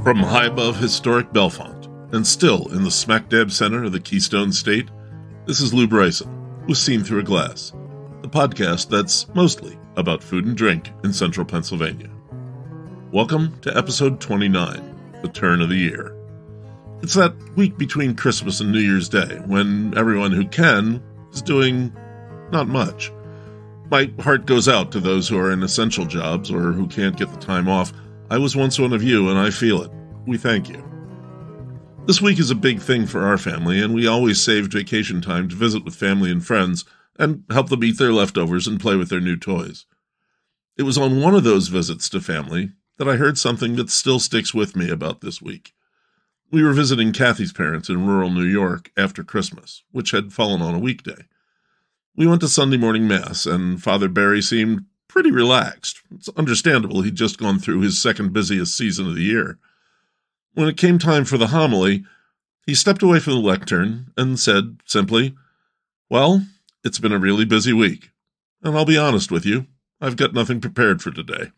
From high above historic Bellefonte, and still in the smack-dab center of the Keystone State, this is Bryson, with Seen Through a Glass, the podcast that's mostly about food and drink in central Pennsylvania. Welcome to episode 29, The Turn of the Year. It's that week between Christmas and New Year's Day, when everyone who can is doing not much. My heart goes out to those who are in essential jobs or who can't get the time off. I was once one of you, and I feel it. We thank you. This week is a big thing for our family, and we always saved vacation time to visit with family and friends and help them eat their leftovers and play with their new toys. It was on one of those visits to family that I heard something that still sticks with me about this week. We were visiting Kathy's parents in rural New York after Christmas, which had fallen on a weekday. We went to Sunday morning Mass, and Father Barry seemed pretty relaxed. It's understandable, he'd just gone through his second busiest season of the year. When it came time for the homily, he stepped away from the lectern and said simply, "Well, it's been a really busy week, and I'll be honest with you, I've got nothing prepared for today."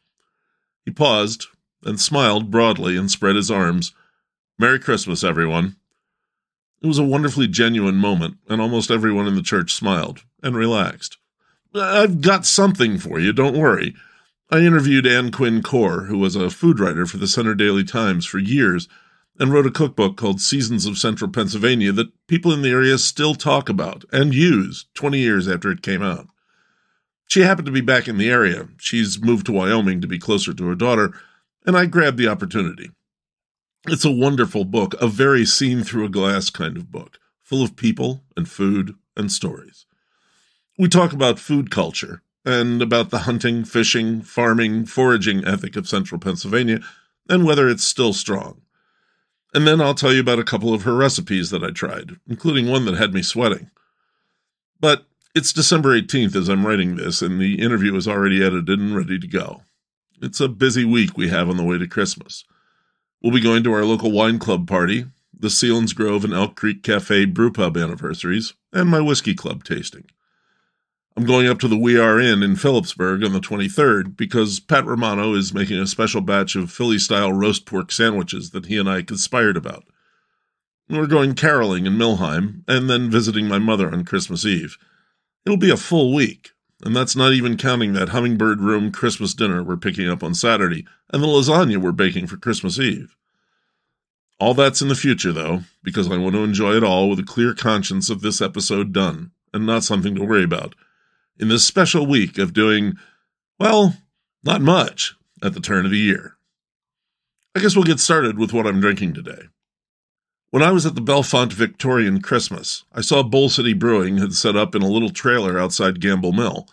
He paused and smiled broadly and spread his arms. "Merry Christmas, everyone." It was a wonderfully genuine moment, and almost everyone in the church smiled and relaxed. "I've got something for you, don't worry." I interviewed Ann Quinn Core, who was a food writer for the Center Daily Times for years, and wrote a cookbook called Seasons of Central Pennsylvania that people in the area still talk about and use 20 years after it came out. She happened to be back in the area. She's moved to Wyoming to be closer to her daughter, and I grabbed the opportunity. It's a wonderful book, a very seen-through-a-glass kind of book, full of people and food and stories. We talk about food culture and about the hunting, fishing, farming, foraging ethic of central Pennsylvania and whether it's still strong. And then I'll tell you about a couple of her recipes that I tried, including one that had me sweating. But it's December 18th as I'm writing this, and the interview is already edited and ready to go. It's a busy week we have on the way to Christmas. We'll be going to our local wine club party, the Selin's Grove and Elk Creek Café brewpub anniversaries, and my whiskey club tasting. I'm going up to the We Are Inn in Phillipsburg on the 23rd because Pat Romano is making a special batch of Philly-style roast pork sandwiches that he and I conspired about. We're going caroling in Milheim and then visiting my mother on Christmas Eve. It'll be a full week, and that's not even counting that Hummingbird Room Christmas dinner we're picking up on Saturday and the lasagna we're baking for Christmas Eve. All that's in the future, though, because I want to enjoy it all with a clear conscience of this episode done, and not something to worry about, in this special week of doing, well, not much at the turn of the year. I guess we'll get started with what I'm drinking today. When I was at the Bellefonte Victorian Christmas, I saw Boal City Brewing had set up in a little trailer outside Gamble Mill.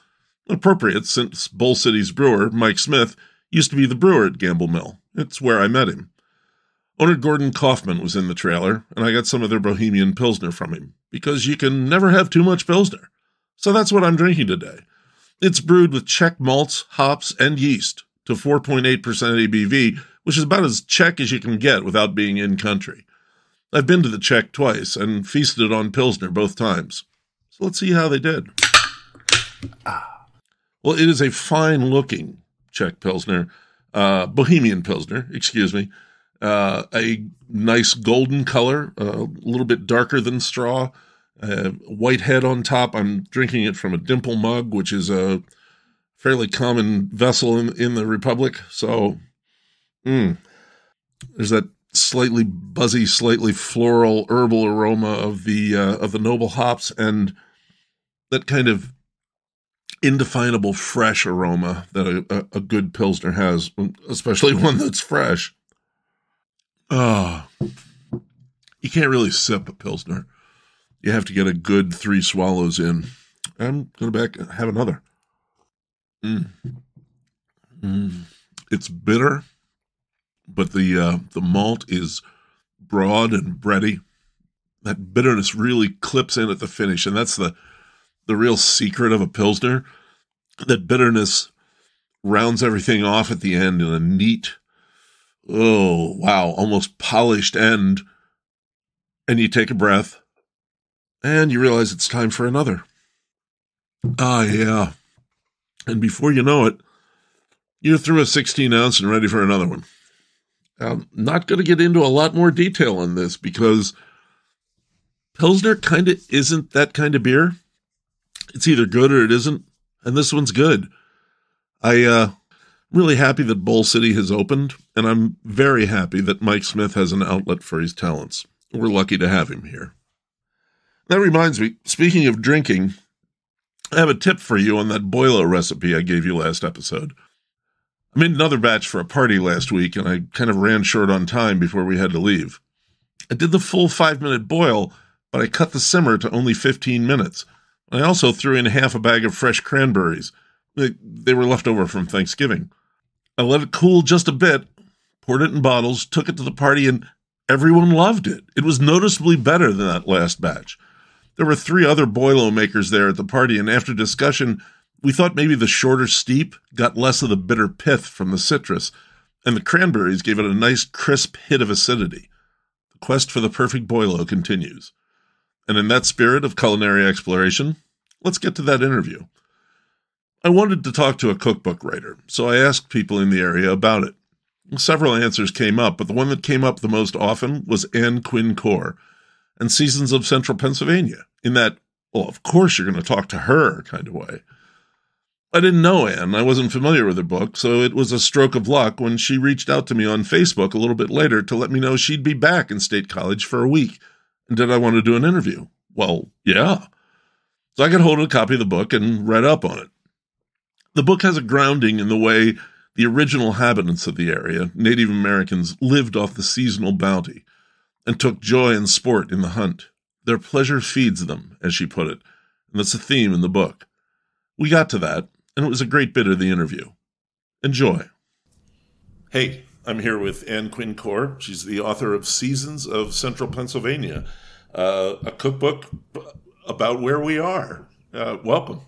Appropriate, since Boal City's brewer, Mike Smith, used to be the brewer at Gamble Mill. It's where I met him. Owner Gordon Kaufman was in the trailer, and I got some of their Bohemian Pilsner from him, because you can never have too much Pilsner. So that's what I'm drinking today. It's brewed with Czech malts, hops, and yeast to 4.8% ABV, which is about as Czech as you can get without being in-country. I've been to the Czech twice and feasted on Pilsner both times. So let's see how they did. Well, it is a fine-looking Czech Pilsner, Bohemian Pilsner, excuse me. A nice golden color, a little bit darker than straw, white head on top. I'm drinking it from a dimple mug, which is a fairly common vessel in the Republic. So, there's that slightly buzzy, slightly floral, herbal aroma of the noble hops, and that kind of indefinable fresh aroma that a good Pilsner has, especially one that's fresh. You can't really sip a Pilsner. You have to get a good 3 swallows in. I'm going to have another. It's bitter, but the malt is broad and bready. That bitterness really clips in at the finish, and that's the real secret of a Pilsner. That bitterness rounds everything off at the end in a neat, oh, wow, almost polished end. And you take a breath, and you realize it's time for another. Yeah. And before you know it, you're through a 16 ounce and ready for another one. I'm not going to get into a lot more detail on this because Pilsner kind of isn't that kind of beer. It's either good or it isn't, and this one's good. I'm really happy that Boal City has opened, and I'm very happy that Mike Smith has an outlet for his talents. We're lucky to have him here. That reminds me, speaking of drinking, I have a tip for you on that Boilo recipe I gave you last episode. I made another batch for a party last week, and I kind of ran short on time before we had to leave. I did the full 5-minute boil, but I cut the simmer to only 15 minutes. I also threw in half a bag of fresh cranberries. They were left over from Thanksgiving. I let it cool just a bit, poured it in bottles, took it to the party, and everyone loved it. It was noticeably better than that last batch. There were 3 other Boilo-makers there at the party, and after discussion, we thought maybe the shorter steep got less of the bitter pith from the citrus, and the cranberries gave it a nice crisp hit of acidity. The quest for the perfect Boilo continues. And in that spirit of culinary exploration, let's get to that interview. I wanted to talk to a cookbook writer, so I asked people in the area about it. Several answers came up, but the one that came up the most often was Anne Quinn Core and Seasons of Central Pennsylvania, in that, well, of course you're going to talk to her kind of way. I didn't know Anne. I wasn't familiar with her book, so it was a stroke of luck when she reached out to me on Facebook a little bit later to let me know she'd be back in State College for a week, and did I want to do an interview? Well, yeah. So I got hold of a copy of the book and read up on it. The book has a grounding in the way the original inhabitants of the area, Native Americans, lived off the seasonal bounty and took joy and sport in the hunt. Their pleasure feeds them, as she put it, and that's a theme in the book. We got to that, and it was a great bit of the interview. Enjoy. Hey, I'm here with Anne Quinn Core. She's the author of Seasons of Central Pennsylvania, a cookbook about where we are. Welcome.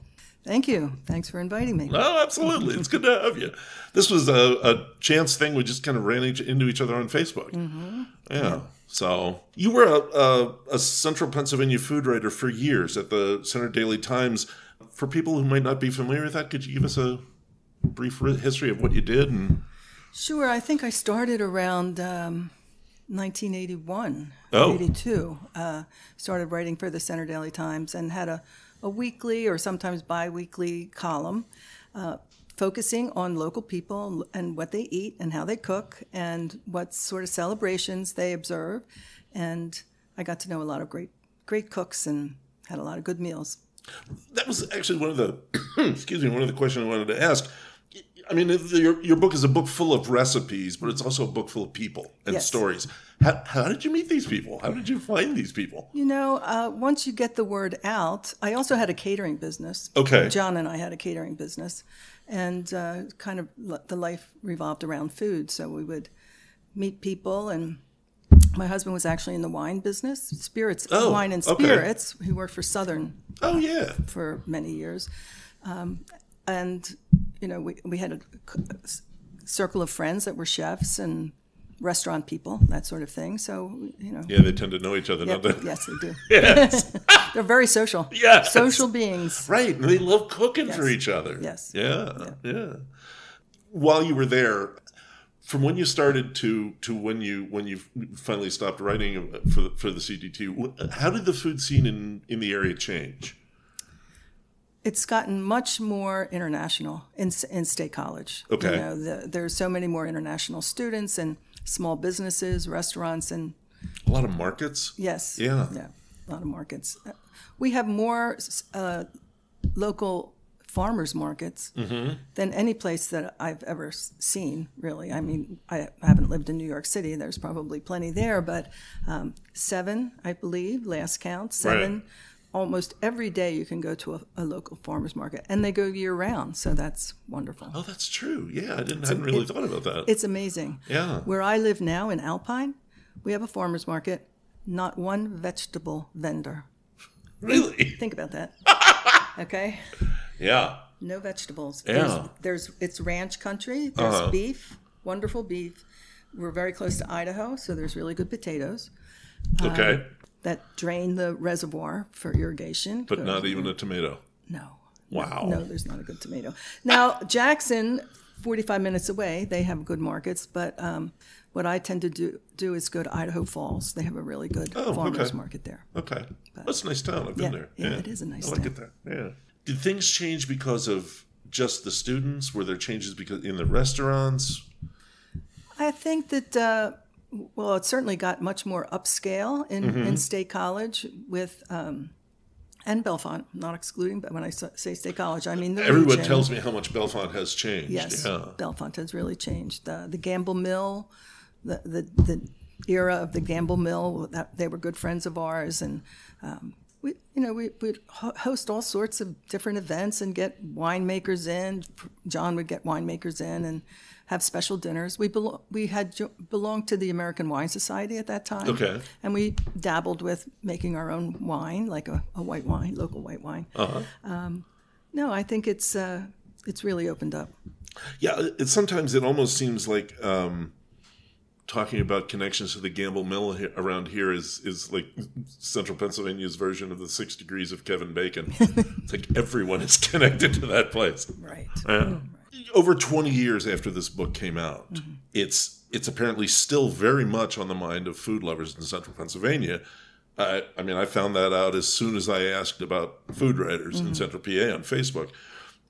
Thank you. Thanks for inviting me. Oh, absolutely. It's good to have you. This was a chance thing. We just kind of ran into each other on Facebook. Mm-hmm. Yeah. So you were a Central Pennsylvania food writer for years at the Center Daily Times. For people who might not be familiar with that, could you give us a brief history of what you did? Sure. I think I started around 1981, 82. Started writing for the Center Daily Times and had a weekly or sometimes bi-weekly column focusing on local people and what they eat and how they cook and what sort of celebrations they observe. And I got to know a lot of great cooks and had a lot of good meals. That was actually one of the one of the questions I wanted to ask. I mean, your book is a book full of recipes, but it's also a book full of people and stories. How did you meet these people? How did you find these people? You know, once you get the word out, I also had a catering business. Okay. John and I had a catering business, and kind of the life revolved around food. So we would meet people, and my husband was actually in the wine business, spirits, wine and spirits. He worked for Southern. Oh, yeah. For many years. And, you know, we had a circle of friends that were chefs and restaurant people, that sort of thing. So, you know. Yeah, they tend to know each other, don't they? Yes, they do. Yes. They're very social. Yes. Social beings. Right. And they love cooking for each other. Yes. Yeah. While you were there, from when you started to when you finally stopped writing for the CDT, how did the food scene in the area change? It's gotten much more international in State College. Okay. You know, there's so many more international students and small businesses, restaurants, and a lot of markets. Yes. Yeah. A lot of markets. We have more local farmers markets than any place that I've ever seen, really. I mean, I haven't lived in New York City. There's probably plenty there, but 7, I believe, last count, 7. Right. Almost every day you can go to a local farmers market, and they go year round, so that's wonderful. Oh, that's true. Yeah, I hadn't really thought about that. It's amazing. Yeah. Where I live now in Alpine, we have a farmers market, not one vegetable vendor. Really? Think about that. Okay? Yeah. No vegetables. Yeah. It's ranch country. There's beef, wonderful beef. We're very close to Idaho, so there's really good potatoes. Okay. That drain the reservoir for irrigation. But not even a tomato. No. Wow. No, there's not a good tomato. Now, Jackson 45 minutes away, they have good markets. But what I tend to do is go to Idaho Falls. They have a really good farmers market there. Okay. That's a nice town. I've been there. Yeah, it is a nice town. I like it there. Yeah. Did things change because of just the students? Were there changes because in the restaurants? I think that, it certainly got much more upscale in State College with, and Bellefonte, not excluding, but when I say State College, I mean the Everyone region. tells me how much Bellefonte has changed. Yes, yeah. Bellefonte has really changed. The Gamble Mill, the era of the Gamble Mill, they were good friends of ours, and we'd host all sorts of different events and get winemakers in. John would get winemakers in and have special dinners. We had belonged to the American Wine Society at that time. Okay. And we dabbled with making our own wine, like a white wine, local white wine. Uh-huh. No, I think it's really opened up. Yeah, sometimes it almost seems like talking about connections to the Gamble Mill around here is like Central Pennsylvania's version of the 6 Degrees of Kevin Bacon. It's like everyone is connected to that place. Right. Over 20 years after this book came out, it's apparently still very much on the mind of food lovers in Central Pennsylvania. I found that out as soon as I asked about food writers in Central PA on Facebook.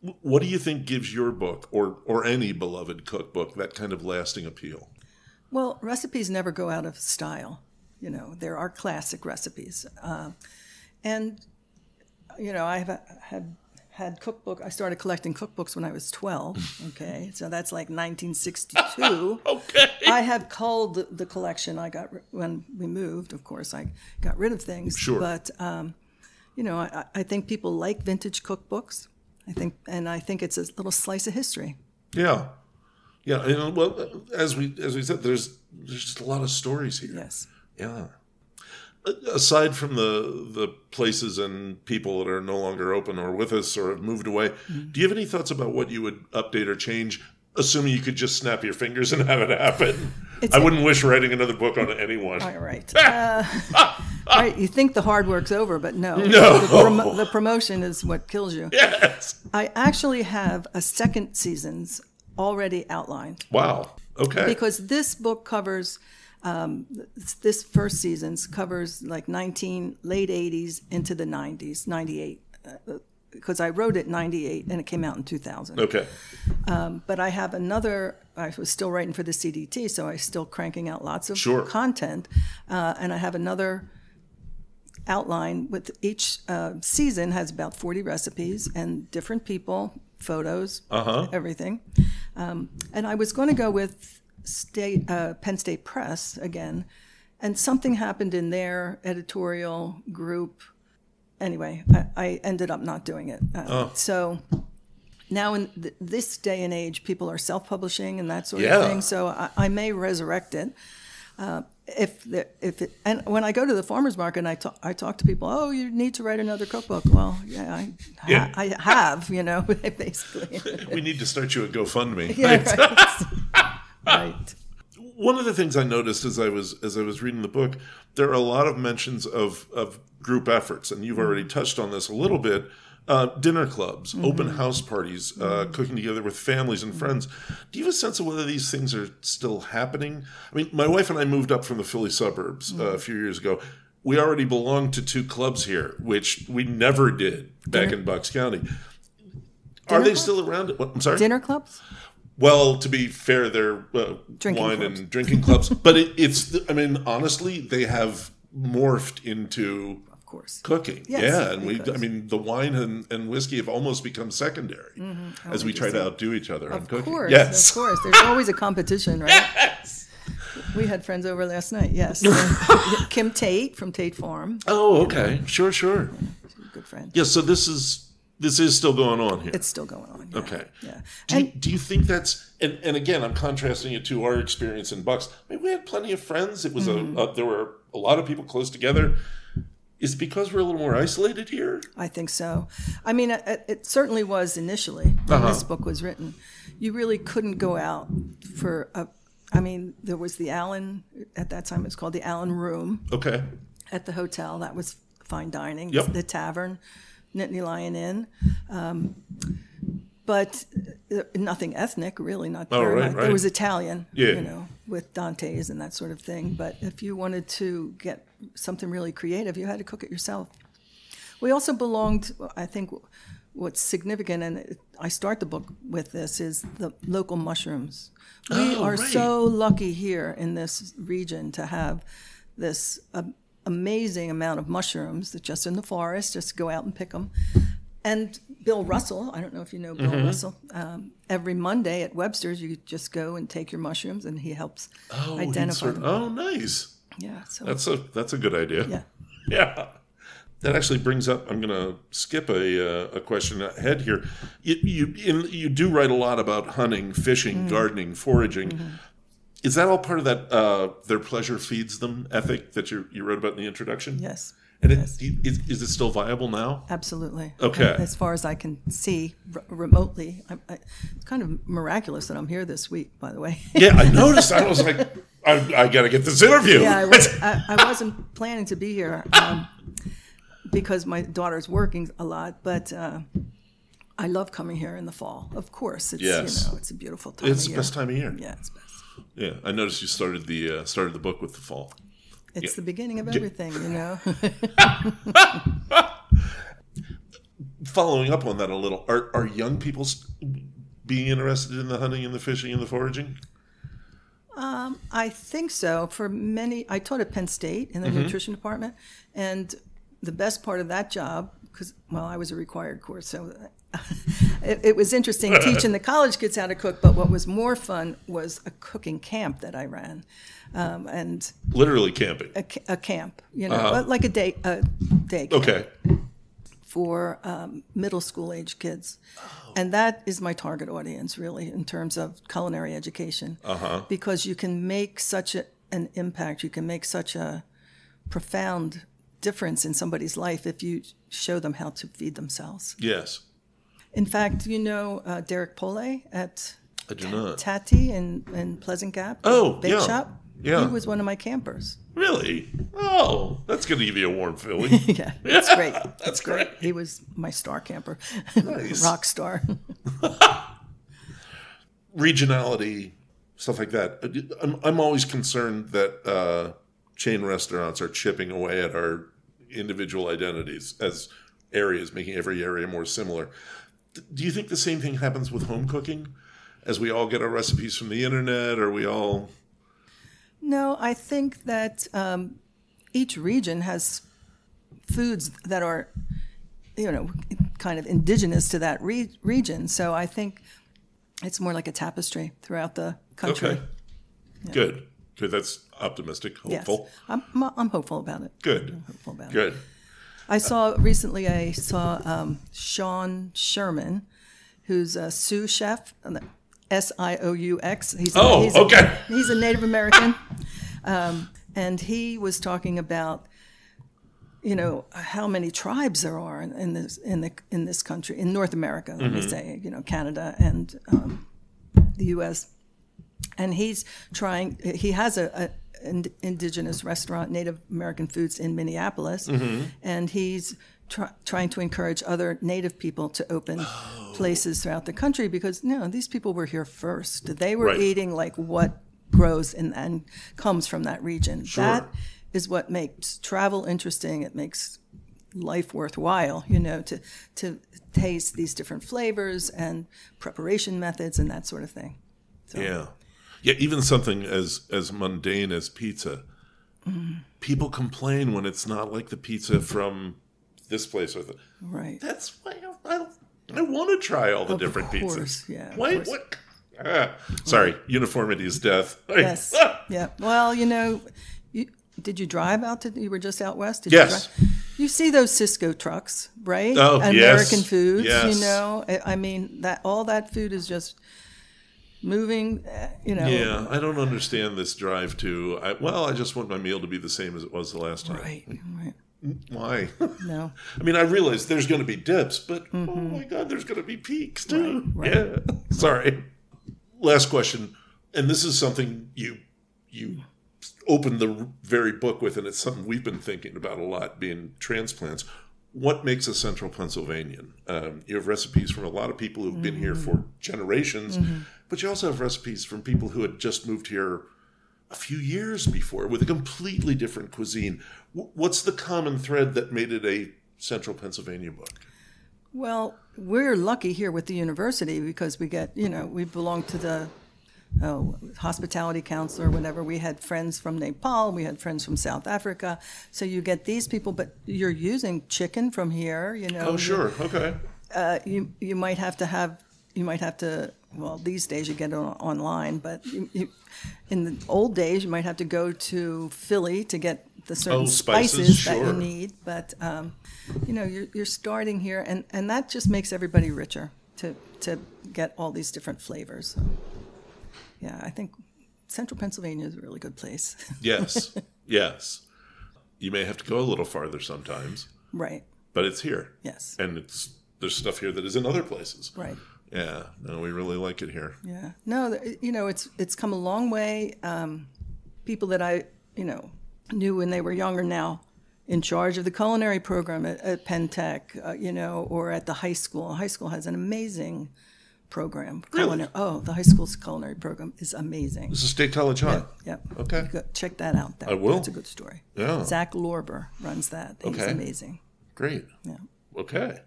What do you think gives your book, or any beloved cookbook, that kind of lasting appeal? Well, recipes never go out of style. There are classic recipes. And I have had cookbook. I started collecting cookbooks when I was 12. Okay, so that's like 1962. Okay. I have culled the collection I got when we moved. Of course, I got rid of things. Sure. But I think people like vintage cookbooks. I think it's a little slice of history. Yeah. Yeah. Well, as we said, there's just a lot of stories here. Yes. Yeah. Aside from the places and people that are no longer open or with us or have moved away, do you have any thoughts about what you would update or change, assuming you could just snap your fingers and have it happen? I wouldn't wish writing another book on anyone. All right. Right. You think the hard work's over, but no. The promotion is what kills you. Yes. I actually have a second season's already outlined. Wow. Okay. Because this book covers... this first season's covers like late 80s into the 90s, 98, because I wrote it in 98 and it came out in 2000. Okay. But I have I was still writing for the CDT, so I was still cranking out lots of content. And I have another outline with each season has about 40 recipes and different people, photos, everything. And I was going to go with Penn State Press again, and something happened in their editorial group. Anyway, I ended up not doing it. So now in this day and age, people are self-publishing and that sort of thing. So I may resurrect it. And when I go to the farmers market and I talk to people, oh, you need to write another cookbook. Well, I have, basically. We need to start you a GoFundMe. Yeah, right. Right. One of the things I noticed as I was reading the book, there are a lot of mentions of group efforts, and you've already touched on this a little bit. Dinner clubs, open house parties, cooking together with families and friends. Do you have a sense of whether these things are still happening? I mean, my wife and I moved up from the Philly suburbs a few years ago. We already belonged to 2 clubs here, which we never did back in Bucks County. Are they still around? What, I'm sorry? Dinner clubs? Well, to be fair, they're wine clubs. and drinking clubs. But honestly, they have morphed into cooking. Yes, and the wine and whiskey have almost become secondary as we try to outdo each other on cooking. Of course. There's always a competition, right? Yes. We had friends over last night, yes. Kim Tate from Tate Farm. Oh, okay. Sure. She's a good friend. Yeah, so this is still going on here. It's still going on. Yeah. Okay. Yeah. Do you think that's and again, I'm contrasting it to our experience in Bucks. I mean, we had plenty of friends. It was there were a lot of people close together. Is it because we're a little more isolated here? I think so. I mean, it certainly was initially when this book was written. You really couldn't go out for there was the Allen, at that time it was called the Allen Room. Okay. At the hotel. That was fine dining. Yep. The tavern, Nittany Lion Inn. But nothing ethnic, really, not Oh, very right, much. right. There was Italian, Yeah. with Dante's and that sort of thing. But if you wanted to get something really creative, you had to cook it yourself. We also belonged, I think, what's significant, and I start the book with this, is the local mushrooms. We are right. so lucky here in this region to have this amazing amount of mushrooms that just in the forest, just go out and pick them. And Bill Russell, I don't know if you know Bill Russell, every Monday at Webster's, you just go and take your mushrooms, and he helps identify them. Oh, nice. Yeah, so That's a good idea. yeah. Yeah. That actually brings up, I'm going to skip a question ahead here. You do write a lot about hunting, fishing, gardening, foraging. Is that all part of that their pleasure feeds them ethic that you wrote about in the introduction? Yes. And Yes. is it still viable now? Absolutely. Okay. As far as I can see remotely. It's kind of miraculous that I'm here this week, by the way. Yeah, I noticed. I was like, I got to get this interview. Yeah, I wasn't planning to be here because my daughter's working a lot, but I love coming here in the fall. Of course, it's it's a beautiful time. It's of the year. best time of year. Yeah, it's best. Yeah, I noticed you started the book with the fall. It's the beginning of everything, Following up on that a little, are young people being interested in the hunting and the fishing and the foraging? I think so. For many, I taught at Penn State in the nutrition department, and the best part of that job, because I was a required course, so it was interesting teaching the college kids how to cook. But what was more fun was a cooking camp that I ran, and Literally camping. a camp, like a day camp. Okay. For middle school age kids. And that is my target audience, really, in terms of culinary education. Because you can make such an impact, you can make such a profound difference in somebody's life if you show them how to feed themselves. Yes. In fact, Derek Pole at I do not. Tati in Pleasant Gap, Bake Shop? Yeah. He was one of my campers. Really? Oh, that's going to give you a warm feeling. Yeah, that's great. That's great. He was my star camper, Nice. rock star. Regionality, stuff like that. I'm always concerned that chain restaurants are chipping away at our individual identities as areas, making every area more similar. Do you think the same thing happens with home cooking? As we all get our recipes from the internet, or we all... No, I think that each region has foods that are, kind of indigenous to that region. So I think it's more like a tapestry throughout the country. Okay. Yeah. Good. That's optimistic, hopeful. Yes. I'm hopeful about it. Good. I'm hopeful about Good. it. I saw Sean Sherman, who's a Sioux chef. Sioux. He's a Native American, and he was talking about, how many tribes there are in this country, in North America. Let me say, Canada and the U.S. And he's trying. He has an indigenous restaurant, Native American foods in Minneapolis, and he's trying to encourage other Native people to open places throughout the country because these people were here first. They were eating like what grows and comes from that region. Sure. That is what makes travel interesting. It makes life worthwhile, to taste these different flavors and preparation methods and that sort of thing. So. Yeah. Even something as mundane as pizza. People complain when it's not like the pizza from this place or right. That's why I want to try all the different course, pizzas. Yeah. Why? What? Sorry, uniformity is death. Yes. Yeah. Well, did you drive out to? You were just out west. Did yes. You see those Cisco trucks, right? Oh, American foods. Yes. I mean that all that food is just moving. Yeah, I don't understand this drive to. I just want my meal to be the same as it was the last time. Right. Why? No. I mean, I realize there's going to be dips, but oh my God, there's going to be peaks too. Right. Yeah. Sorry. Last question, and this is something you opened the very book with, and it's something we've been thinking about a lot, being transplants. what makes a Central Pennsylvanian? You have recipes from a lot of people who've been here for generations, but you also have recipes from people who had just moved here a few years before with a completely different cuisine. What's the common thread that made it a Central Pennsylvania book? Well, we're lucky here with the university because we get, we belong to the hospitality council or whatever. We had friends from Nepal, we had friends from South Africa. So you get these people, but you're using chicken from here, Oh, sure. Okay. You might have to, well, these days you get it online, but in the old days you might have to go to Philly to get the certain spices sure. that you need. But, you're starting here, and that just makes everybody richer to get all these different flavors. So, yeah, I think Central Pennsylvania is a really good place. Yes, yes. You may have to go a little farther sometimes. Right. But it's here. Yes. And there's stuff here that is in other places. Right. Yeah. No, we really like it here. Yeah. No, it's come a long way. People that I, knew when they were younger now in charge of the culinary program at Penn Tech, or at the high school. High school has an amazing program. Really? The high school's culinary program is amazing. This is State College High? Yeah. Okay. Check that out. I will. That's a good story. Yeah. Zach Lorber runs that. He's amazing. Great. Yeah. Okay.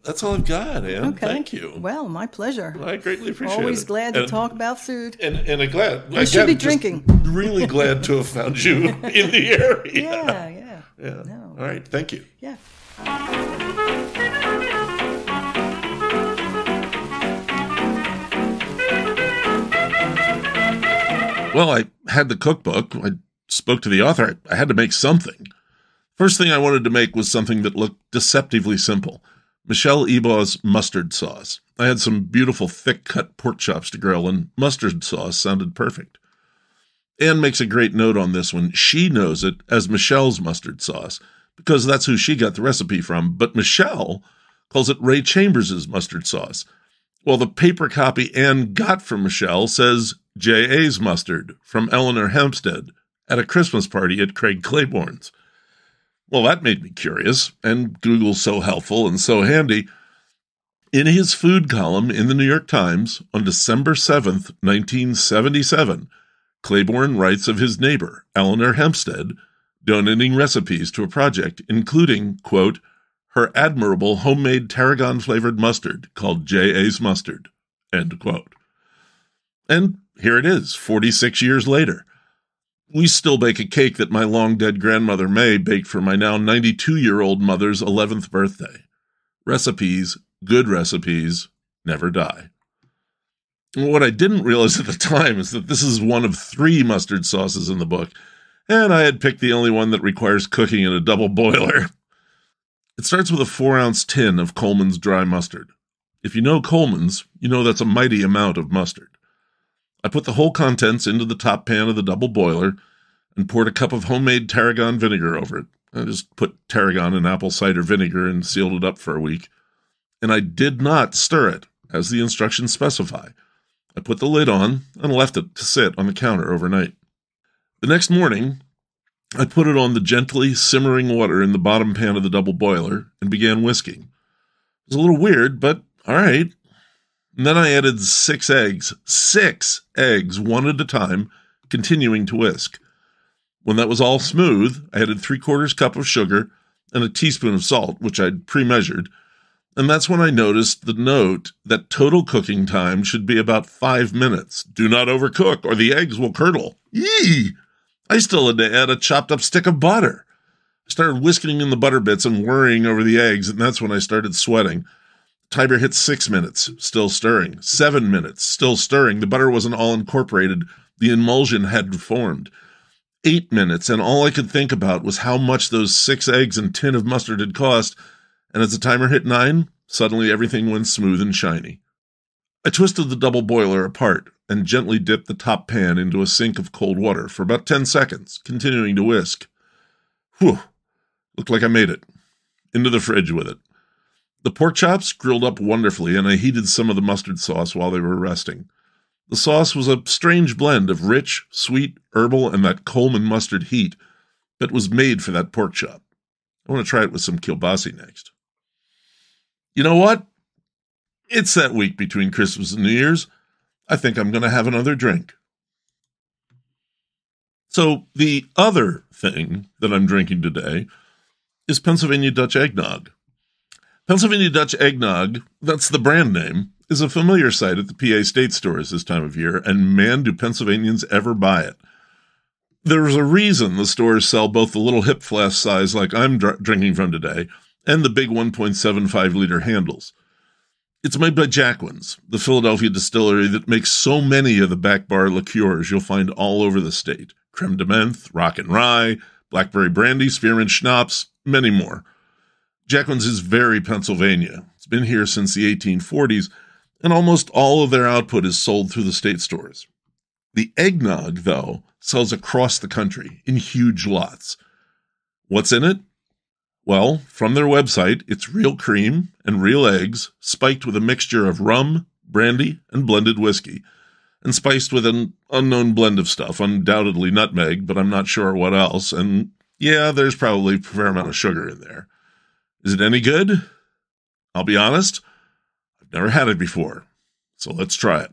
That's all I've got, Ann. Okay. Thank you. Well, my pleasure. I greatly appreciate it. Always glad to talk about food. And I'm glad. You should be drinking. Really glad to have found you in the area. Yeah. No. All right. Thank you. Yeah. Well, I had the cookbook. I spoke to the author. I had to make something. First thing I wanted to make was something that looked deceptively simple. Michelle Ebaugh's mustard sauce. I had some beautiful thick-cut pork chops to grill, and mustard sauce sounded perfect. Anne makes a great note on this one. She knows it as Michelle's mustard sauce, because that's who she got the recipe from, but Michelle calls it Ray Chambers' mustard sauce. Well, the paper copy Anne got from Michelle says J.A.'s mustard from Eleanor Hempstead at a Christmas party at Craig Claiborne's. Well, that made me curious, and Google's so helpful and so handy. In his food column in the New York Times on December 7th, 1977, Claiborne writes of his neighbor, Eleanor Hempstead, donating recipes to a project including, quote, her admirable homemade tarragon-flavored mustard called J.A.'s Mustard, end quote. And here it is, 46 years later. We still bake a cake that my long-dead grandmother May baked for my now 92-year-old mother's 11th birthday. Recipes, good recipes, never die. And what I didn't realize at the time is that this is one of 3 mustard sauces in the book, and I had picked the only one that requires cooking in a double boiler. It starts with a 4-ounce tin of Coleman's dry mustard. If you know Coleman's, you know that's a mighty amount of mustard. I put the whole contents into the top pan of the double boiler and poured a cup of homemade tarragon vinegar over it. I just put tarragon in apple cider vinegar and sealed it up for a week. And I did not stir it, as the instructions specify. I put the lid on and left it to sit on the counter overnight. The next morning, I put it on the gently simmering water in the bottom pan of the double boiler and began whisking. It was a little weird, but all right. And then I added 6 eggs, 6 eggs, one at a time, continuing to whisk. When that was all smooth, I added 3/4 cup of sugar and a teaspoon of salt, which I'd pre-measured. And that's when I noticed the note that total cooking time should be about 5 minutes. Do not overcook or the eggs will curdle. Yee! I still had to add a chopped up stick of butter. I started whisking in the butter bits and worrying over the eggs, and that's when I started sweating. Timer hit 6 minutes, still stirring. 7 minutes, still stirring. The butter wasn't all incorporated. The emulsion hadn't formed. 8 minutes, and all I could think about was how much those 6 eggs and tin of mustard had cost, and as the timer hit 9, suddenly everything went smooth and shiny. I twisted the double boiler apart and gently dipped the top pan into a sink of cold water for about 10 seconds, continuing to whisk. Whew! Looked like I made it. Into the fridge with it. The pork chops grilled up wonderfully, and I heated some of the mustard sauce while they were resting. The sauce was a strange blend of rich, sweet, herbal, and that Coleman mustard heat that was made for that pork chop. I want to try it with some kielbasa next. You know what? It's that week between Christmas and New Year's. I think I'm going to have another drink. So the other thing that I'm drinking today is Pennsylvania Dutch Egg Nog. Pennsylvania Dutch Egg Nog, that's the brand name, is a familiar sight at the PA State stores this time of year, and man, do Pennsylvanians ever buy it. There's a reason the stores sell both the little hip flask size like I'm drinking from today and the big 1.75-liter handles. It's made by Jacquin's, the Philadelphia distillery that makes so many of the back bar liqueurs you'll find all over the state. Creme de menthe, rock and rye, blackberry brandy, spearmint schnapps, many more. Jacquin's is very Pennsylvania. It's been here since the 1840s, and almost all of their output is sold through the state stores. The eggnog, though, sells across the country in huge lots. What's in it? Well, from their website, it's real cream and real eggs, spiked with a mixture of rum, brandy, and blended whiskey, and spiced with an unknown blend of stuff, undoubtedly nutmeg, but I'm not sure what else, and yeah, there's probably a fair amount of sugar in there. Is it any good? I'll be honest, I've never had it before, so let's try it.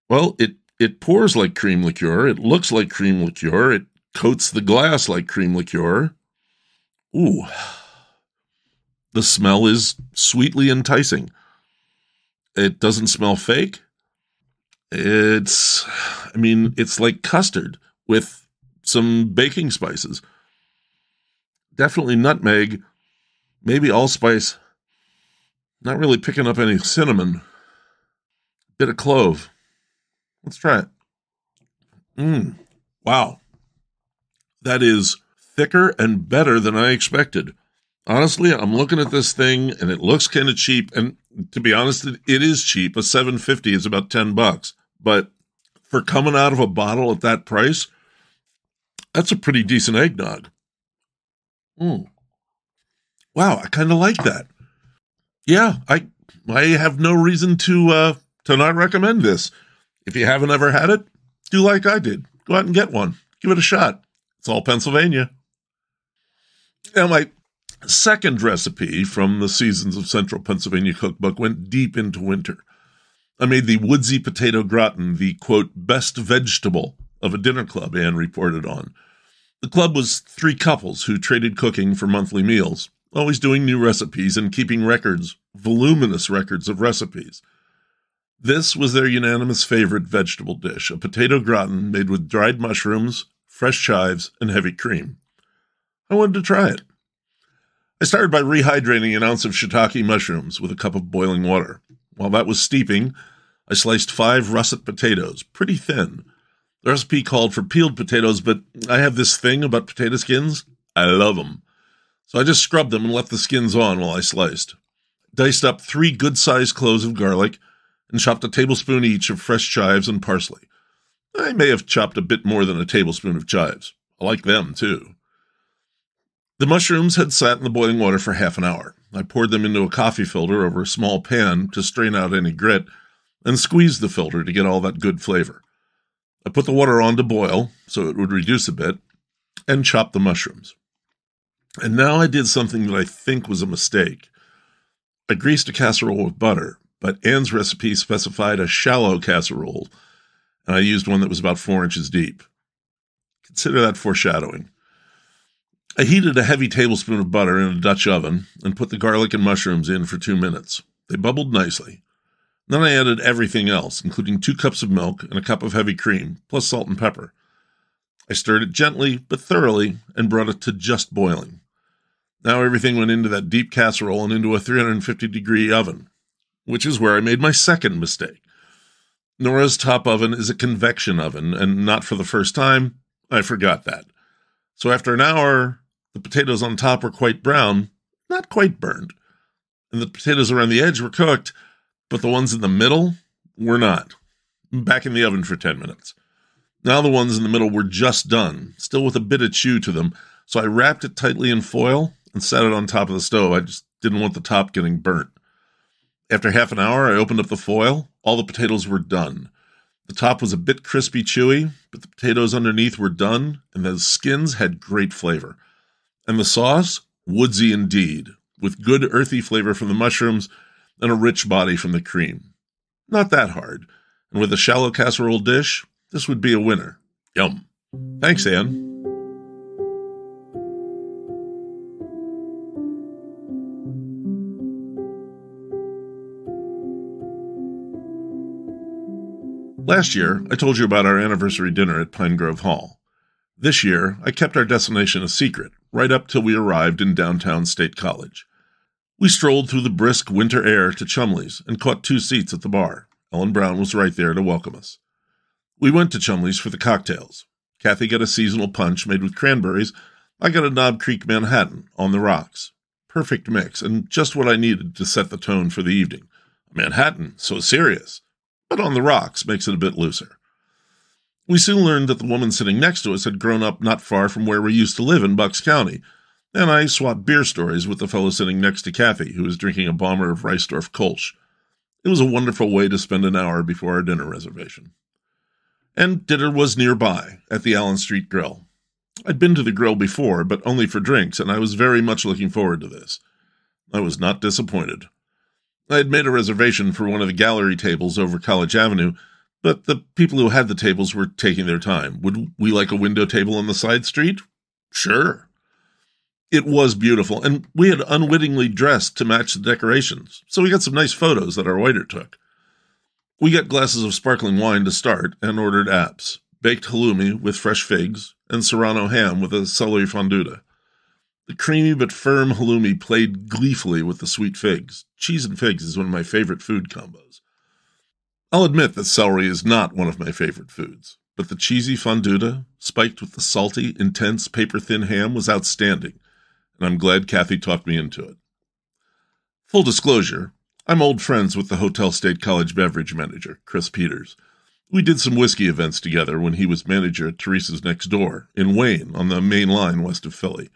Well, it pours like cream liqueur, it looks like cream liqueur, it coats the glass like cream liqueur. Ooh, the smell is sweetly enticing. It doesn't smell fake. It's like custard with some baking spices. Definitely nutmeg, maybe allspice. Not really picking up any cinnamon. Bit of clove. Let's try it. Wow. That is thicker and better than I expected. Honestly, I'm looking at this thing and it looks kind of cheap. And to be honest, it is cheap. A $7.50 is about $10. But for coming out of a bottle at that price, that's a pretty decent eggnog. Wow, I kind of like that. Yeah, I have no reason to not recommend this. If you haven't ever had it, do like I did. Go out and get one. Give it a shot. It's all Pennsylvania. Now, my second recipe from the Seasons of Central Pennsylvania cookbook went deep into winter. I made the woodsy potato gratin, the, quote, best vegetable of a dinner club Anne reported on. The club was 3 couples who traded cooking for monthly meals, always doing new recipes and keeping records, voluminous records of recipes. This was their unanimous favorite vegetable dish, a potato gratin made with dried mushrooms, fresh chives, and heavy cream. I wanted to try it. I started by rehydrating an ounce of shiitake mushrooms with a cup of boiling water. While that was steeping, I sliced 5 russet potatoes, pretty thin. The recipe called for peeled potatoes, but I have this thing about potato skins. I love them. So I just scrubbed them and left the skins on while I sliced. Diced up 3 good-sized cloves of garlic and chopped a tablespoon each of fresh chives and parsley. I may have chopped a bit more than a tablespoon of chives. I like them, too. The mushrooms had sat in the boiling water for half an hour. I poured them into a coffee filter over a small pan to strain out any grit and squeezed the filter to get all that good flavor. I put the water on to boil so it would reduce a bit and chopped the mushrooms. And now I did something that I think was a mistake. I greased a casserole with butter, but Anne's recipe specified a shallow casserole, and I used one that was about 4 inches deep. Consider that foreshadowing. I heated a heavy tablespoon of butter in a Dutch oven and put the garlic and mushrooms in for 2 minutes. They bubbled nicely. Then I added everything else, including 2 cups of milk and a cup of heavy cream, plus salt and pepper. I stirred it gently but thoroughly and brought it to just boiling. Now everything went into that deep casserole and into a 350-degree oven, which is where I made my second mistake. Nora's top oven is a convection oven, and not for the first time, I forgot that. So after an hour, the potatoes on top were quite brown, not quite burned, and the potatoes around the edge were cooked, but the ones in the middle were not. Back in the oven for 10 minutes. Now the ones in the middle were just done, still with a bit of chew to them, so I wrapped it tightly in foil and set it on top of the stove. I just didn't want the top getting burnt. After half an hour, I opened up the foil. All the potatoes were done. The top was a bit crispy chewy, but the potatoes underneath were done, and the skins had great flavor. And the sauce? Woodsy indeed, with good earthy flavor from the mushrooms and a rich body from the cream. Not that hard, and with a shallow casserole dish, this would be a winner. Yum. Thanks, Anne. Last year, I told you about our anniversary dinner at Pine Grove Hall. This year, I kept our destination a secret, right up till we arrived in downtown State College. We strolled through the brisk winter air to Chumley's and caught 2 seats at the bar. Ellen Brown was right there to welcome us. We went to Chumley's for the cocktails. Kathy got a seasonal punch made with cranberries. I got a Knob Creek Manhattan on the rocks. Perfect mix, and just what I needed to set the tone for the evening. A Manhattan, so serious, but on the rocks makes it a bit looser. We soon learned that the woman sitting next to us had grown up not far from where we used to live in Bucks County, and I swapped beer stories with the fellow sitting next to Kathy, who was drinking a bomber of Reisdorf Kolsch. It was a wonderful way to spend an hour before our dinner reservation. And dinner was nearby, at the Allen Street Grill. I'd been to the grill before, but only for drinks, and I was very much looking forward to this. I was not disappointed. I had made a reservation for one of the gallery tables over College Avenue, but the people who had the tables were taking their time. Would we like a window table on the side street? Sure. It was beautiful, and we had unwittingly dressed to match the decorations, so we got some nice photos that our waiter took. We got glasses of sparkling wine to start and ordered apps, baked halloumi with fresh figs, and serrano ham with a celery fondue. The creamy but firm halloumi played gleefully with the sweet figs. Cheese and figs is one of my favorite food combos. I'll admit that celery is not one of my favorite foods, but the cheesy fondue, spiked with the salty, intense, paper-thin ham, was outstanding, and I'm glad Kathy talked me into it. Full disclosure, I'm old friends with the Hotel State College beverage manager, Chris Peters. We did some whiskey events together when he was manager at Teresa's Next Door, in Wayne, on the main line west of Philly.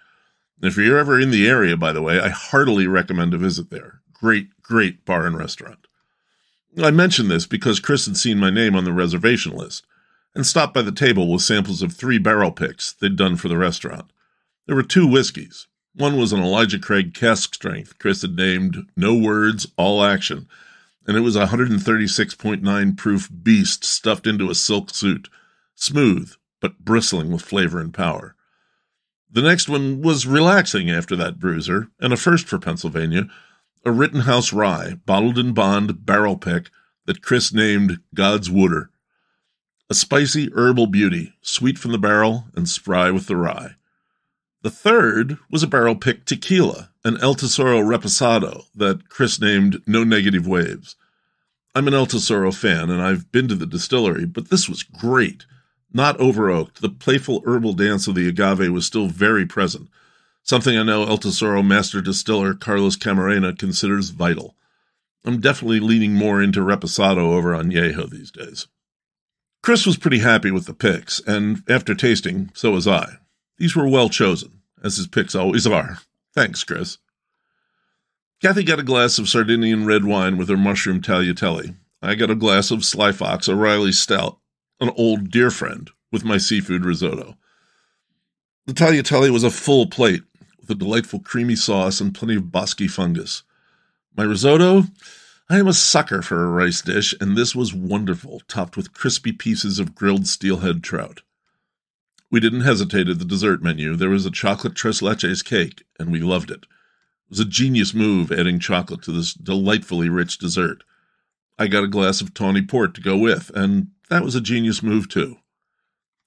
If you're ever in the area, by the way, I heartily recommend a visit there. Great bar and restaurant. I mention this because Chris had seen my name on the reservation list and stopped by the table with samples of 3 barrel picks they'd done for the restaurant. There were 2 whiskeys. One was an Elijah Craig cask strength Chris had named No Words, All Action, and it was a 136.9 proof beast stuffed into a silk suit, smooth but bristling with flavor and power. The next one was relaxing after that bruiser, and a first for Pennsylvania, a Rittenhouse Rye, bottled in bond barrel pick that Chris named God's Wooder. A spicy herbal beauty, sweet from the barrel and spry with the rye. The third was a barrel pick tequila, an El Tesoro Reposado that Chris named No Negative Waves. I'm an El Tesoro fan, and I've been to the distillery, but this was great. Not over-oaked, the playful herbal dance of the agave was still very present, something I know El Tesoro master distiller Carlos Camarena considers vital. I'm definitely leaning more into Reposado over Añejo these days. Chris was pretty happy with the picks, and after tasting, so was I. These were well chosen, as his picks always are. Thanks, Chris. Kathy got a glass of Sardinian red wine with her mushroom tagliatelle. I got a glass of Sly Fox O'Reilly's Stout, an old dear friend, with my seafood risotto. The tagliatelle was a full plate, with a delightful creamy sauce and plenty of bosky fungus. My risotto? I am a sucker for a rice dish, and this was wonderful, topped with crispy pieces of grilled steelhead trout. We didn't hesitate at the dessert menu. There was a chocolate tres leches cake, and we loved it. It was a genius move adding chocolate to this delightfully rich dessert. I got a glass of tawny port to go with, and that was a genius move too.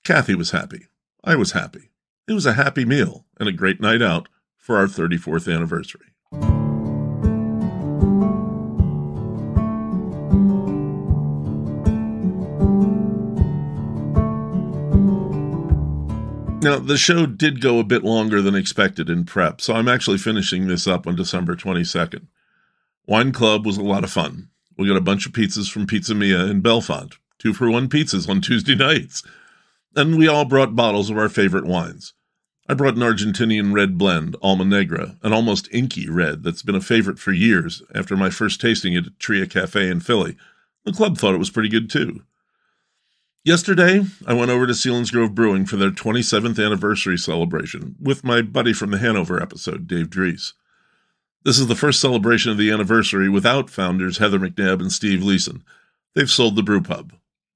Kathy was happy. I was happy. It was a happy meal and a great night out for our 34th anniversary. Now, the show did go a bit longer than expected in prep, so I'm actually finishing this up on December 22nd. Wine Club was a lot of fun. We got a bunch of pizzas from Pizza Mia in Bellefonte, 2-for-1 pizzas on Tuesday nights. And we all brought bottles of our favorite wines. I brought an Argentinian red blend, Alma Negra, an almost inky red that's been a favorite for years after my first tasting it at Tria Cafe in Philly. The club thought it was pretty good too. Yesterday, I went over to Selinsgrove Brewing for their 27th anniversary celebration with my buddy from the Hanover episode, Dave Dries. This is the first celebration of the anniversary without founders Heather McNabb and Steve Leeson. They've sold the brewpub.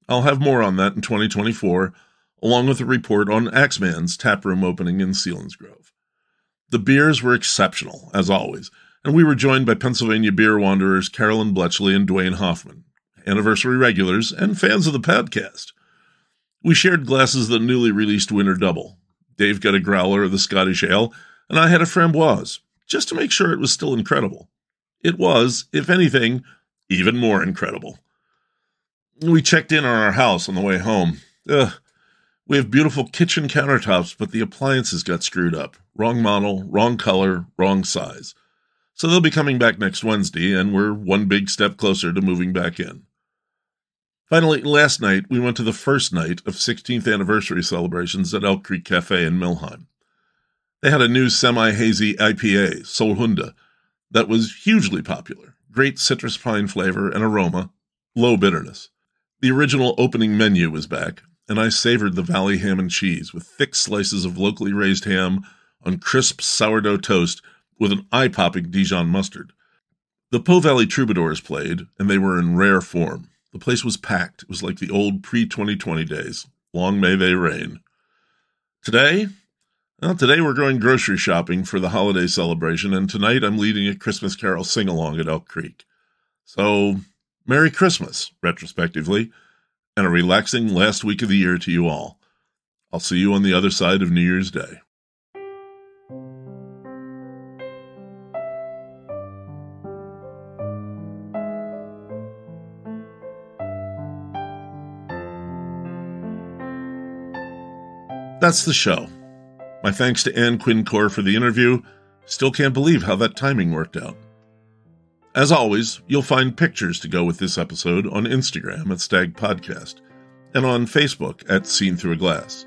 I'll have more on that in 2024, along with a report on Axeman's taproom opening in Selinsgrove. The beers were exceptional, as always, and we were joined by Pennsylvania beer wanderers Carolyn Bletchley and Dwayne Hoffman, anniversary regulars and fans of the podcast. We shared glasses of the newly released Winter Double. Dave got a growler of the Scottish Ale, and I had a framboise, just to make sure it was still incredible. It was, if anything, even more incredible. We checked in on our house on the way home. We have beautiful kitchen countertops, but the appliances got screwed up. Wrong model, wrong color, wrong size. So they'll be coming back next Wednesday, and we're one big step closer to moving back in. Finally, last night, we went to the first night of 16th anniversary celebrations at Elk Creek Café in Millheim. They had a new semi-hazy IPA, Solhunda, that was hugely popular. Great citrus pine flavor and aroma, low bitterness. The original opening menu was back, and I savored the Valley ham and cheese with thick slices of locally raised ham on crisp sourdough toast with an eye-popping Dijon mustard. The Po Valley Troubadours played, and they were in rare form. The place was packed. It was like the old pre-2020 days. Long may they reign. Today we're going grocery shopping for the holiday celebration, and tonight I'm leading a Christmas Carol sing-along at Elk Creek. So, Merry Christmas, retrospectively, and a relaxing last week of the year to you all. I'll see you on the other side of New Year's Day. That's the show. My thanks to Ann Quincor for the interview. Still can't believe how that timing worked out. As always, you'll find pictures to go with this episode on Instagram at STAG Podcast and on Facebook at Seen Through a Glass.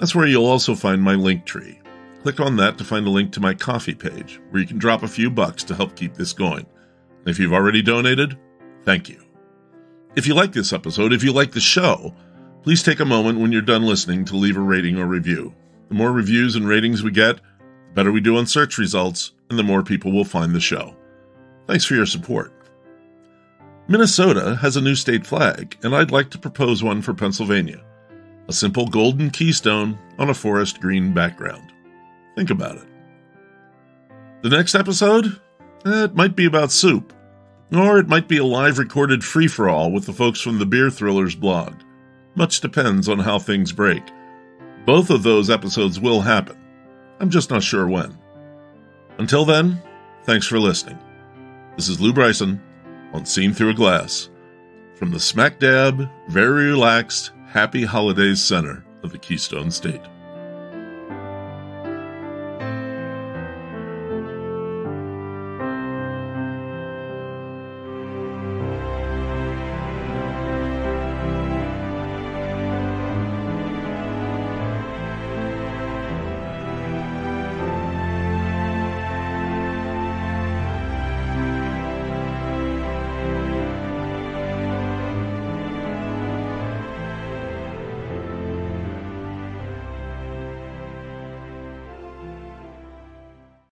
That's where you'll also find my link tree. Click on that to find a link to my coffee page, where you can drop a few bucks to help keep this going. And if you've already donated, thank you. If you like this episode, if you like the show, please take a moment when you're done listening to leave a rating or review. The more reviews and ratings we get, the better we do on search results, and the more people will find the show. Thanks for your support. Minnesota has a new state flag, and I'd like to propose one for Pennsylvania. A simple golden keystone on a forest green background. Think about it. The next episode? It might be about soup. Or it might be a live recorded free-for-all with the folks from the Beer Thrillers blog. Much depends on how things break. Both of those episodes will happen. I'm just not sure when. Until then, thanks for listening. This is Lou Bryson on Seen Through a Glass from the smack dab, very relaxed, happy holidays center of the Keystone State.